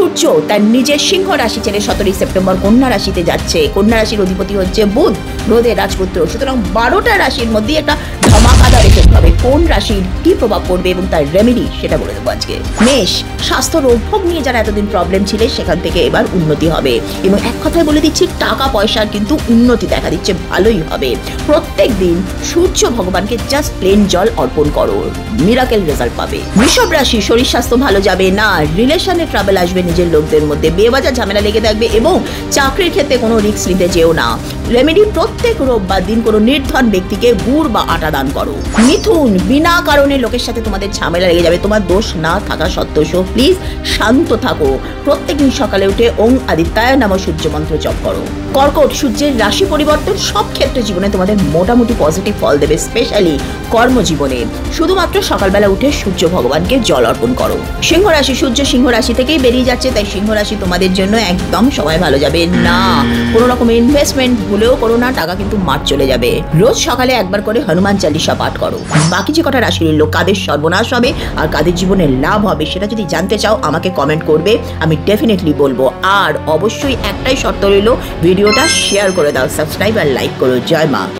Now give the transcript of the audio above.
সূর্য তার নিজের সিংহ রাশি ছেড়ে 17 সেপ্টেম্বর কন্যা রাশিতে যাচ্ছে। কন্যা রাশির অধিপতি হচ্ছে বুধ, রোদের রাজপুত্র। সুতরাং 12টা রাশির মধ্যে একটা ধামাকাদার এফেক্ট হবে। কোন রাশির কি প্রভাব পড়বে এবং তার রেমেডি সেটা বলে দেবো আজকে। মেষ, স্বাস্থ্য রোগভোগ নিয়ে যারা এতদিন প্রবলেম ছিল সেখান থেকে এবার উন্নতি হবে এবং এক কথায় বলে দিচ্ছি টাকা পয়সার কিন্তু উন্নতি দেখা দিচ্ছে, ভালোই হবে। প্রত্যেক দিন সূর্য ভগবানকে জাস্ট প্লেন জল অর্পণ করো, মিরাকেল রেজাল্ট পাবে। বৃষভ রাশি, শরীর স্বাস্থ্য ভালো যাবে না, রিলেশনে ট্রাভেল আসবে নিজের লোকদের মধ্যে, বেবাজার ঝামেলা লেগে থাকবে এবং চাকরির ক্ষেত্রে কোনো রিস্ক নিতে যেও না। রেমেডি, প্রত্যেক রোববার দিন কোনো নির্ধন ব্যক্তিকে গুড় বা আটা দান করো। মিথুন, বিনা কারণে লোকের সাথে তোমাদের ঝামেলা লেগে যাবে, তোমার দোষ না থাকা সত্ত্বেও প্লিজ শান্ত থাকো। প্রত্যেকদিন সকালে উঠে ওং আদিত্যায় নমঃ সূর্য মন্ত্র জপ করো। কর্কট, সূর্যের রাশি পরিবর্তন সব ক্ষেত্রে জীবনে তোমাদের মোটামুটি পজিটিভ ফল দেবে, স্পেশালি কর্মজীবনে। শুধুমাত্র সকালবেলা উঠে সূর্য ভগবানকে জল অর্পণ করো। সিংহ রাশি, সূর্য সিংহ রাশি থেকেই বেরিয়ে যাচ্ছে, তাই সিংহ রাশি তোমাদের জন্য একদম সময় ভালো যাবে না। কোনো রকম ইনভেস্টমেন্ট ভুলেও করো না, টাকা কিন্তু মার চলে যাবে। রোজ সকালে একবার করে হনুমান চালিসা পাঠ করো। বাকি যে কটা রাশির লোক কাদের সর্বনাশ হবে আর কাদের জীবনে লাভ হবে সেটা যদি জানতে চাও আমাকে কমেন্ট করবে, আমি ডেফিনেটলি বলবো। আর অবশ্যই একটাই শর্ত রইল, ভিডিওটা শেয়ার করে দাও, সাবস্ক্রাইব আর লাইক করো। জয় মা।